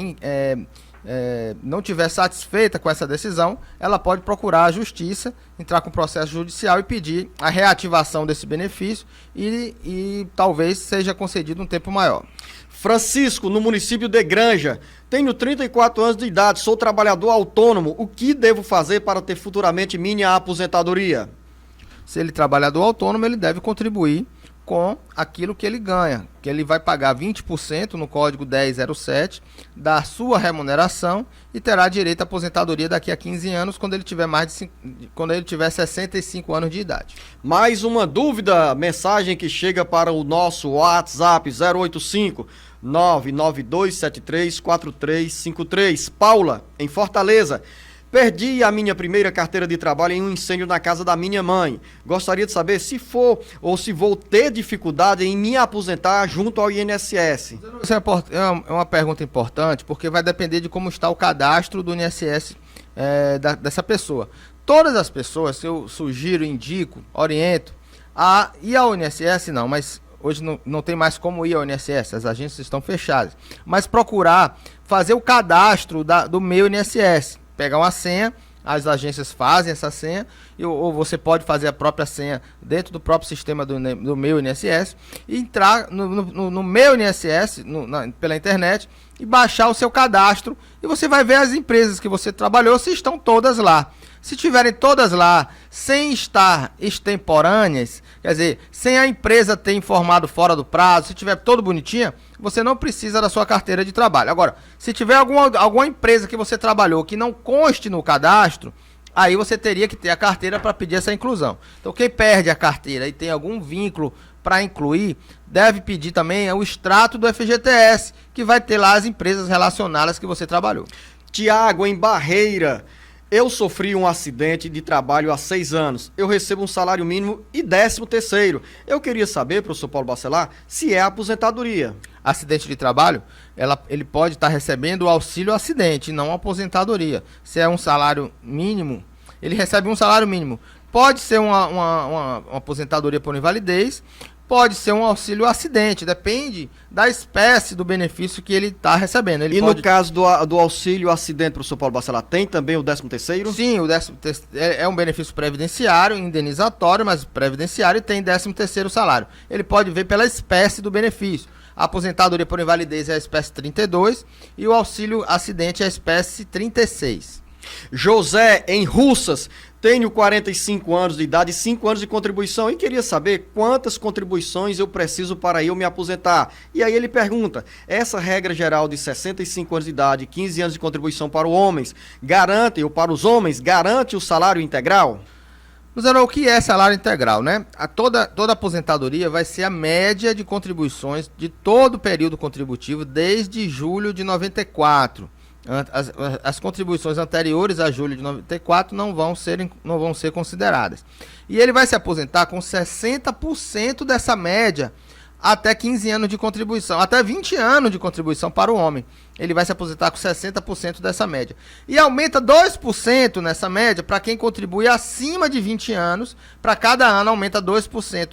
não estiver satisfeita com essa decisão, ela pode procurar a justiça, entrar com processo judicial e pedir a reativação desse benefício e talvez seja concedido um tempo maior. Francisco, no município de Granja. Tenho 34 anos de idade, sou trabalhador autônomo. O que devo fazer para ter futuramente minha aposentadoria? Se ele é trabalhador autônomo, ele deve contribuir com aquilo que ele ganha, que ele vai pagar 20% no código 1007 da sua remuneração e terá direito à aposentadoria daqui a 15 anos quando ele tiver 65 anos de idade. Mais uma dúvida, mensagem que chega para o nosso WhatsApp 085 992734353. Paula, em Fortaleza. Perdi a minha primeira carteira de trabalho em um incêndio na casa da minha mãe. Gostaria de saber se vou ter dificuldade em me aposentar junto ao INSS. Isso é uma pergunta importante, porque vai depender de como está o cadastro do INSS dessa pessoa. Todas as pessoas, eu sugiro, indico, oriento a ir ao INSS, não, mas hoje não tem mais como ir ao INSS, as agências estão fechadas. Mas procurar fazer o cadastro do meu INSS. Pegar uma senha, as agências fazem essa senha, ou você pode fazer a própria senha dentro do próprio sistema do meu INSS, e entrar no meu INSS pela internet e baixar o seu cadastro, e você vai ver as empresas que você trabalhou, se estão todas lá. Se tiverem todas lá, sem estar extemporâneas, quer dizer, sem a empresa ter informado fora do prazo, se tiver todo bonitinha, você não precisa da sua carteira de trabalho. Agora, se tiver alguma empresa que você trabalhou que não conste no cadastro, aí você teria que ter a carteira para pedir essa inclusão. Então, quem perde a carteira e tem algum vínculo para incluir, deve pedir também o extrato do FGTS, que vai ter lá as empresas relacionadas que você trabalhou. Tiago, em Barreira, eu sofri um acidente de trabalho há 6 anos. Eu recebo um salário mínimo e 13º. Eu queria saber, professor Paulo Bacelar, se é aposentadoria. Acidente de trabalho, ele pode estar recebendo o auxílio acidente, não a aposentadoria. Se é um salário mínimo, ele recebe um salário mínimo. Pode ser uma aposentadoria por invalidez, pode ser um auxílio acidente, depende da espécie do benefício que ele está recebendo. No caso do auxílio acidente, professor Paulo Bacelar, tem também o 13º? Sim, o 13º é um benefício previdenciário, indenizatório, mas previdenciário, e tem 13º salário. Ele pode ver pela espécie do benefício. A aposentadoria por invalidez é a espécie 32 e o auxílio acidente é a espécie 36. José, em Russas, tenho 45 anos de idade e 5 anos de contribuição e queria saber quantas contribuições eu preciso para eu me aposentar. E aí ele pergunta, essa regra geral de 65 anos de idade e 15 anos de contribuição para os homens, garante o salário integral? Luzano, o que é salário integral, né? Toda aposentadoria vai ser a média de contribuições de todo o período contributivo desde julho de 94. As contribuições anteriores a julho de 94 não vão ser consideradas. E ele vai se aposentar com 60% dessa média até 15 anos de contribuição, até 20 anos de contribuição para o homem. Ele vai se aposentar com 60% dessa média. E aumenta 2% nessa média para quem contribui acima de 20 anos, para cada ano aumenta 2%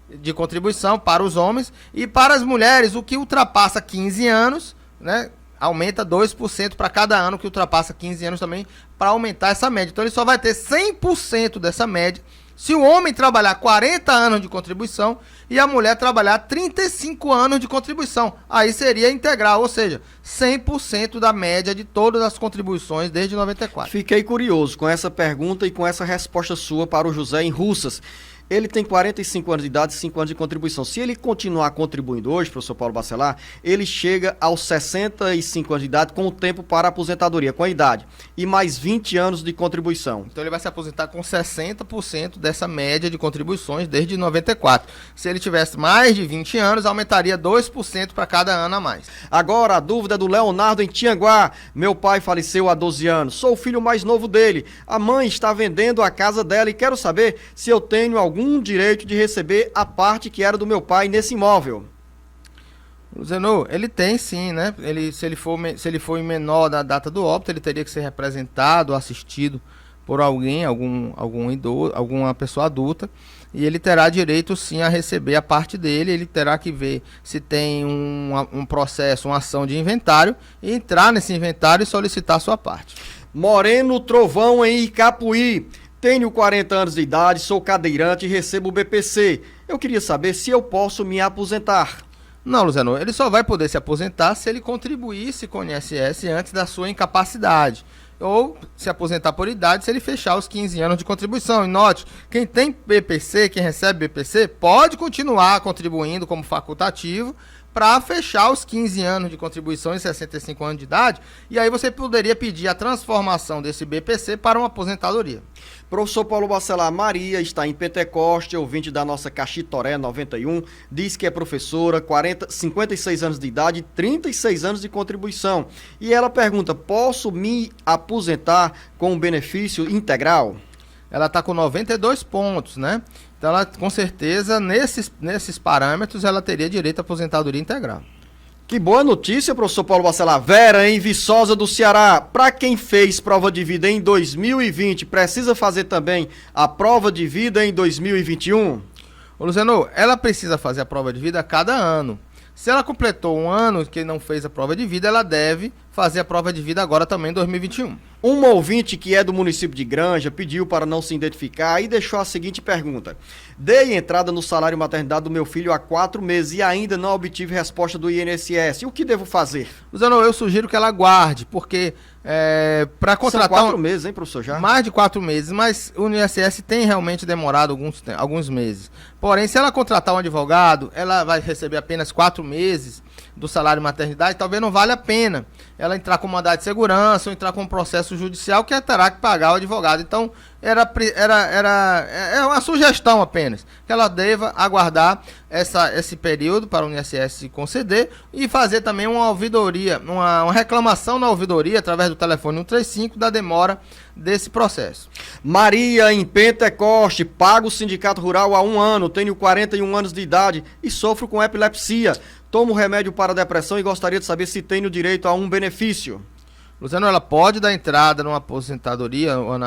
de contribuição para os homens, e para as mulheres, o que ultrapassa 15 anos, né? Aumenta 2% para cada ano que ultrapassa 15 anos também, para aumentar essa média. Então ele só vai ter 100% dessa média se o homem trabalhar 40 anos de contribuição e a mulher trabalhar 35 anos de contribuição. Aí seria integral, ou seja, 100% da média de todas as contribuições desde 94. Fiquei curioso com essa pergunta e com essa resposta sua para o José em Russas. Ele tem 45 anos de idade e 5 anos de contribuição. Se ele continuar contribuindo hoje, professor Paulo Bacelar, ele chega aos 65 anos de idade com o tempo para a aposentadoria, com a idade. E mais 20 anos de contribuição. Então ele vai se aposentar com 60% dessa média de contribuições desde 94. Se ele tivesse mais de 20 anos, aumentaria 2% para cada ano a mais. Agora a dúvida do Leonardo em Tianguá. Meu pai faleceu há 12 anos. Sou o filho mais novo dele. A mãe está vendendo a casa dela e quero saber se eu tenho algum direito de receber a parte que era do meu pai nesse imóvel. Zenon, ele tem sim, né? Se ele for em menor da data do óbito, ele teria que ser representado, assistido por algum idoso, alguma pessoa adulta, e ele terá direito sim a receber a parte dele. Ele terá que ver se tem um processo, uma ação de inventário, e entrar nesse inventário e solicitar a sua parte. Moreno Trovão em Icapuí. Tenho 40 anos de idade, sou cadeirante e recebo o BPC. Eu queria saber se eu posso me aposentar. Não, Luciano, ele só vai poder se aposentar se ele contribuísse com o INSS antes da sua incapacidade. Ou se aposentar por idade se ele fechar os 15 anos de contribuição. E note, quem tem BPC, quem recebe BPC, pode continuar contribuindo como facultativo para fechar os 15 anos de contribuição em 65 anos de idade, e aí você poderia pedir a transformação desse BPC para uma aposentadoria. Professor Paulo Bacelar, Maria está em Pentecoste, ouvinte da nossa Caxitoré 91, diz que é professora, 56 anos de idade, 36 anos de contribuição. E ela pergunta, posso me aposentar com um benefício integral? Ela está com 92 pontos, né? Então, ela, com certeza, nesses parâmetros, ela teria direito à aposentadoria integral. Que boa notícia, professor Paulo Bacelar. Vera, em Viçosa do Ceará. Para quem fez prova de vida em 2020, precisa fazer também a prova de vida em 2021? Ô, Luciano, ela precisa fazer a prova de vida a cada ano. Se ela completou um ano que não fez a prova de vida, ela deve fazer a prova de vida agora também em 2021. Um ouvinte que é do município de Granja pediu para não se identificar e deixou a seguinte pergunta: dei entrada no salário maternidade do meu filho há 4 meses e ainda não obtive resposta do INSS. O que devo fazer? Luciano, eu sugiro que ela aguarde, porque para contratar... São 4 meses, hein, professor? Já? Mais de 4 meses, mas o INSS tem realmente demorado alguns meses. Porém, se ela contratar um advogado, ela vai receber apenas 4 meses do salário maternidade, talvez não valha a pena ela entrar com mandado de segurança ou entrar com um processo judicial que ela terá que pagar o advogado. Então, é uma sugestão apenas, que ela deva aguardar esse período para o INSS conceder e fazer também uma ouvidoria, uma reclamação na ouvidoria através do telefone 135 da demora desse processo. Maria, em Pentecoste, pago o sindicato rural há 1 ano, tenho 41 anos de idade e sofro com epilepsia. Tomo remédio para depressão e gostaria de saber se tenho direito a um benefício. Luciano, ela pode dar entrada numa aposentadoria ou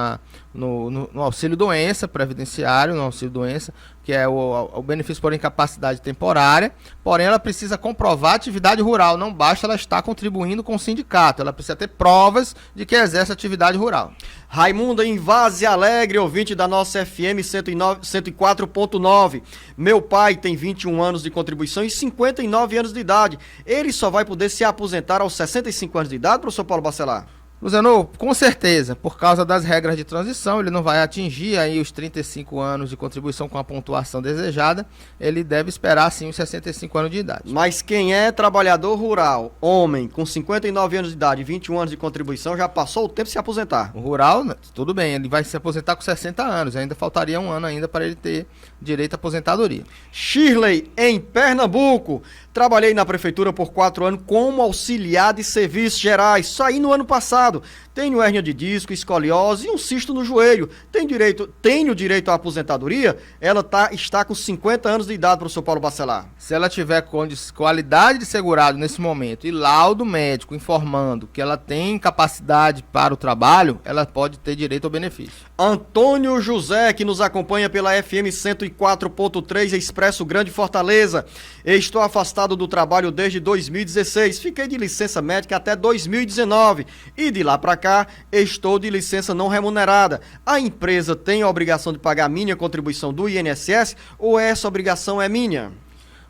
no auxílio doença previdenciário, no auxílio doença, que é o benefício por incapacidade temporária, porém ela precisa comprovar a atividade rural, não basta ela estar contribuindo com o sindicato, ela precisa ter provas de que exerce atividade rural. Raimunda, em Vaze Alegre, ouvinte da nossa FM 104.9. Meu pai tem 21 anos de contribuição e 59 anos de idade. Ele só vai poder se aposentar aos 65 anos de idade, professor Paulo Bacelar? Luciano, com certeza, por causa das regras de transição, ele não vai atingir aí os 35 anos de contribuição com a pontuação desejada, ele deve esperar sim os 65 anos de idade. Mas quem é trabalhador rural, homem, com 59 anos de idade e 21 anos de contribuição, já passou o tempo de se aposentar. O rural, tudo bem, ele vai se aposentar com 60 anos, ainda faltaria 1 ano ainda para ele ter direito à aposentadoria. Shirley, em Pernambuco, trabalhei na prefeitura por 4 anos como auxiliar de serviços gerais, saí no ano passado. Tenho hérnia de disco, escoliose e um cisto no joelho. Tenho direito à aposentadoria? Ela está com 50 anos de idade, professor Paulo Bacelar. Se ela tiver qualidade de segurado nesse momento e laudo médico informando que ela tem capacidade para o trabalho, ela pode ter direito ao benefício. Antônio José, que nos acompanha pela FM 104.3 Expresso Grande Fortaleza. Estou afastado do trabalho desde 2016. Fiquei de licença médica até 2019 e de lá para cá estou de licença não remunerada. A empresa tem a obrigação de pagar minha contribuição do INSS ou essa obrigação é minha?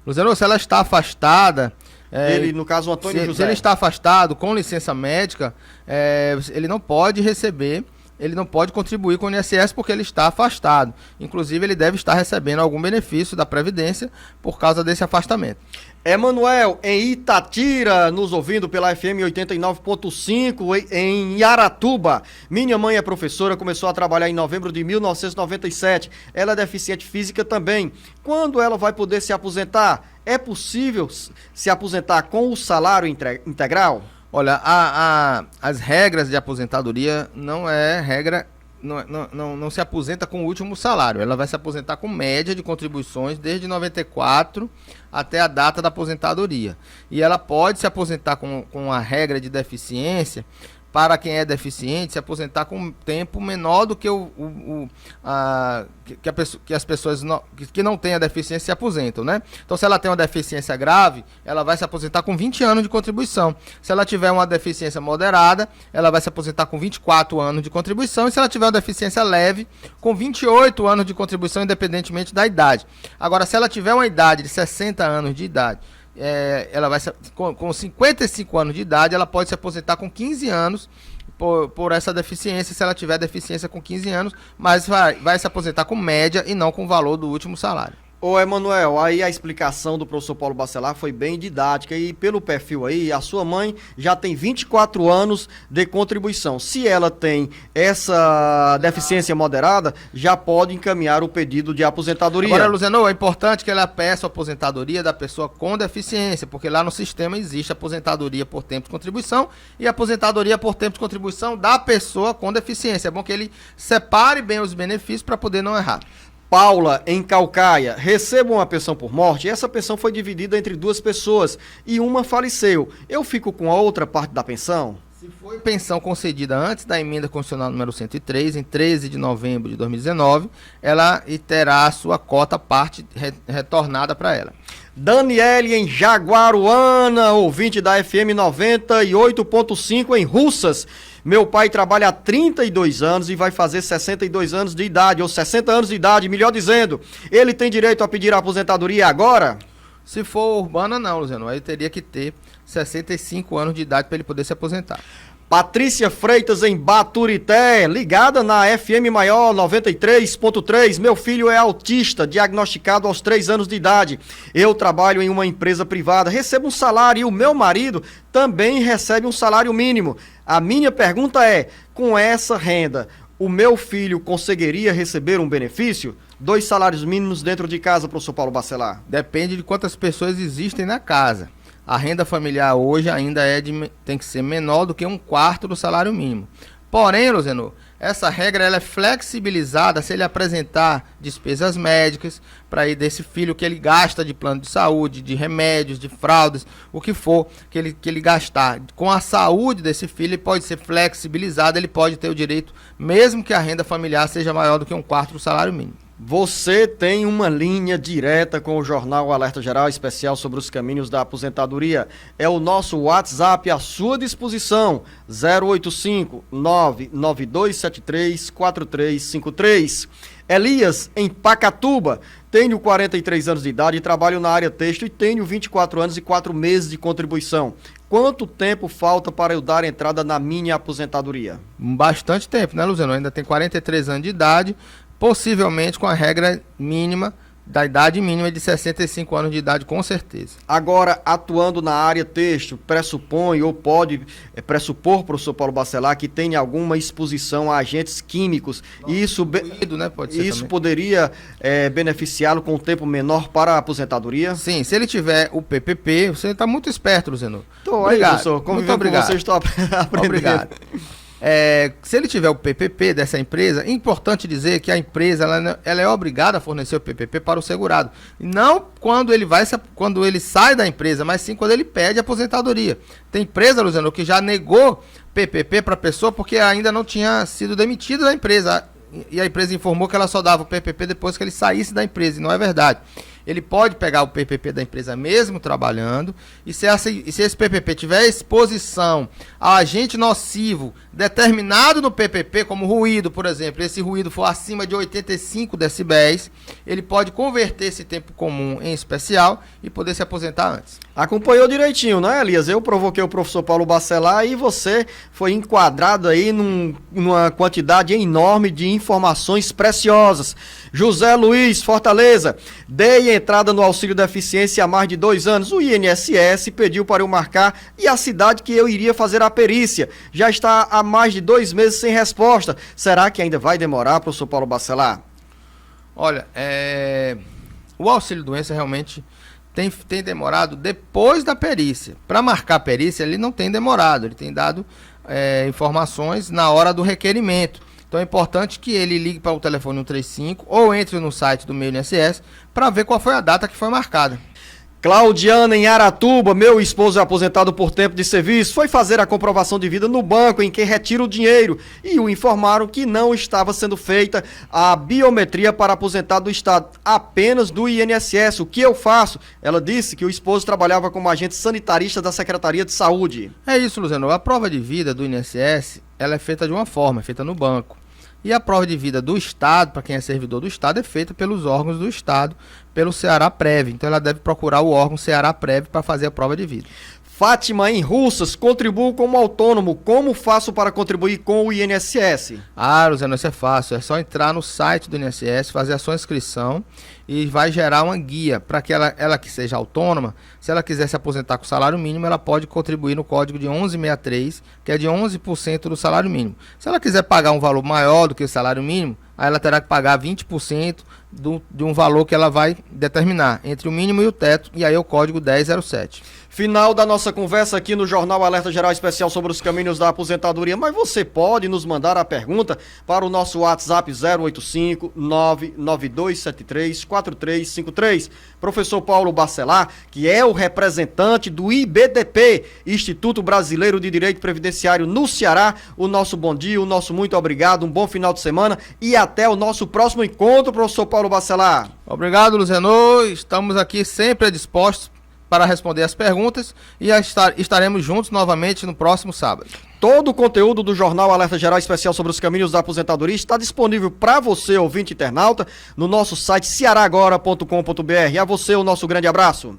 Luciano, se ela está afastada... Ele, no caso, o Antônio José. Se ele está afastado com licença médica, ele não pode receber... Ele não pode contribuir com o INSS porque ele está afastado. Inclusive, ele deve estar recebendo algum benefício da Previdência por causa desse afastamento. Emanuel, em Itatira, nos ouvindo pela FM 89.5, em Aratuba. Minha mãe é professora, começou a trabalhar em novembro de 1997. Ela é deficiente física também. Quando ela vai poder se aposentar? É possível se aposentar com o salário integral? Olha, as regras de aposentadoria não é regra, não se aposenta com o último salário. Ela vai se aposentar com média de contribuições desde 94 até a data da aposentadoria. E ela pode se aposentar com a regra de deficiência, para quem é deficiente, se aposentar com um tempo menor do que as pessoas que não têm a deficiência se aposentam, né? Então, se ela tem uma deficiência grave, ela vai se aposentar com 20 anos de contribuição. Se ela tiver uma deficiência moderada, ela vai se aposentar com 24 anos de contribuição. E se ela tiver uma deficiência leve, com 28 anos de contribuição, independentemente da idade. Agora, se ela tiver uma idade de 60 anos de idade, ela vai com 55 anos de idade, ela pode se aposentar com 15 anos por essa deficiência, se ela tiver deficiência com 15 anos, mas vai se aposentar com média e não com o valor do último salário. Ô Emanuel, aí a explicação do professor Paulo Bacelar foi bem didática e pelo perfil aí, a sua mãe já tem 24 anos de contribuição. Se ela tem essa deficiência moderada, já pode encaminhar o pedido de aposentadoria. Agora, Luciano, é importante que ela peça a aposentadoria da pessoa com deficiência, porque lá no sistema existe aposentadoria por tempo de contribuição e aposentadoria por tempo de contribuição da pessoa com deficiência. É bom que ele separe bem os benefícios para poder não errar. Paula, em Calcaia, recebo uma pensão por morte e essa pensão foi dividida entre 2 pessoas e uma faleceu. Eu fico com a outra parte da pensão? Se foi pensão concedida antes da emenda constitucional número 103, em 13 de novembro de 2019, ela terá a sua cota parte retornada para ela. Daniele em Jaguaruana, ouvinte da FM 98.5 em Russas. Meu pai trabalha há 32 anos e vai fazer 62 anos de idade, ou 60 anos de idade, melhor dizendo. Ele tem direito a pedir a aposentadoria agora? Se for urbana, não, Luciano. Aí teria que ter 65 anos de idade para ele poder se aposentar. Patrícia Freitas em Baturité, ligada na FM Maior 93.3. Meu filho é autista, diagnosticado aos 3 anos de idade. Eu trabalho em uma empresa privada, recebo um salário e o meu marido também recebe um salário mínimo. A minha pergunta é, com essa renda, o meu filho conseguiria receber um benefício? 2 salários mínimos dentro de casa, professor Paulo Bacelar. Depende de quantas pessoas existem na casa. A renda familiar hoje ainda tem que ser menor do que 1/4 do salário mínimo. Porém, Luciano, essa regra ela é flexibilizada se ele apresentar despesas médicas para ir desse filho que ele gasta de plano de saúde, de remédios, de fraldas, o que for que ele gastar. Com a saúde desse filho, ele pode ser flexibilizado, ele pode ter o direito, mesmo que a renda familiar seja maior do que 1/4 do salário mínimo. Você tem uma linha direta com o jornal Alerta Geral especial sobre os caminhos da aposentadoria. É o nosso WhatsApp à sua disposição, 085-99273-4353. Elias, em Pacatuba, tenho 43 anos de idade e trabalho na área têxtil e tenho 24 anos e 4 meses de contribuição. Quanto tempo falta para eu dar entrada na minha aposentadoria? Bastante tempo, né, Luciano? Ainda tem 43 anos de idade, possivelmente com a regra mínima, da idade mínima de 65 anos de idade, com certeza. Agora, atuando na área têxtil, pressupõe ou pode pressupor, professor Paulo Bacelar, que tem alguma exposição a agentes químicos. E isso, né? Pode ser isso também. poderia beneficiá-lo com um tempo menor para a aposentadoria? Sim, se ele tiver o PPP, você está muito esperto, Luciano. Estou aí, professor. Muito obrigado. Com você, estou aprendendo. Obrigado. Se ele tiver o PPP dessa empresa, é importante dizer que a empresa ela é obrigada a fornecer o PPP para o segurado. Não quando ele sai da empresa, mas sim quando ele pede aposentadoria. Tem empresa, Luciano, que já negou PPP para a pessoa porque ainda não tinha sido demitida da empresa. E a empresa informou que ela só dava o PPP depois que ele saísse da empresa. E não é verdade. Ele pode pegar o PPP da empresa mesmo trabalhando, e se esse PPP tiver exposição a agente nocivo determinado no PPP, como ruído, por exemplo, esse ruído for acima de 85 decibéis, ele pode converter esse tempo comum em especial e poder se aposentar antes. Acompanhou direitinho, né, Elias? Eu provoquei o professor Paulo Bacelar e você foi enquadrado aí numa quantidade enorme de informações preciosas. José Luiz, Fortaleza, dei entrada no auxílio deficiência há mais de 2 anos. O INSS pediu para eu marcar e a cidade que eu iria fazer a perícia. Já está há mais de 2 meses sem resposta. Será que ainda vai demorar, professor Paulo Bacelar? Olha, o auxílio doença realmente tem demorado depois da perícia. Para marcar a perícia, ele não tem demorado, ele tem dado informações na hora do requerimento. Então é importante que ele ligue para o telefone 135 ou entre no site do meu INSS para ver qual foi a data que foi marcada. Claudiana, em Aratuba, meu esposo é aposentado por tempo de serviço, foi fazer a comprovação de vida no banco em que retira o dinheiro e o informaram que não estava sendo feita a biometria para aposentado do Estado, apenas do INSS. O que eu faço? Ela disse que o esposo trabalhava como agente sanitarista da Secretaria de Saúde. É isso, Luciano. A prova de vida do INSS, ela é feita de uma forma, é feita no banco. E a prova de vida do Estado, para quem é servidor do Estado, é feita pelos órgãos do Estado, pelo Ceará-Prev. Então ela deve procurar o órgão Ceará-Prev para fazer a prova de vida. Fátima, em Russas, contribuo como autônomo. Como faço para contribuir com o INSS? Luciano, isso é fácil. É só entrar no site do INSS, fazer a sua inscrição e vai gerar uma guia para que ela que seja autônoma, se ela quiser se aposentar com salário mínimo, ela pode contribuir no código de 1163, que é de 11% do salário mínimo. Se ela quiser pagar um valor maior do que o salário mínimo, aí ela terá que pagar 20% de um valor que ela vai determinar, entre o mínimo e o teto, e aí é o código 1007. Final da nossa conversa aqui no Jornal Alerta Geral Especial sobre os caminhos da aposentadoria, mas você pode nos mandar a pergunta para o nosso WhatsApp 085-99273-4353. Professor Paulo Bacelar, que é o representante do IBDP, Instituto Brasileiro de Direito Previdenciário no Ceará, o nosso bom dia, o nosso muito obrigado, um bom final de semana e até o nosso próximo encontro, professor Paulo Bacelar. Obrigado, Luzenor. Estamos aqui sempre dispostos para responder as perguntas e estaremos juntos novamente no próximo sábado. Todo o conteúdo do Jornal Alerta Geral Especial sobre os caminhos da aposentadoria está disponível para você, ouvinte internauta, no nosso site cearagora.com.br. A você o nosso grande abraço.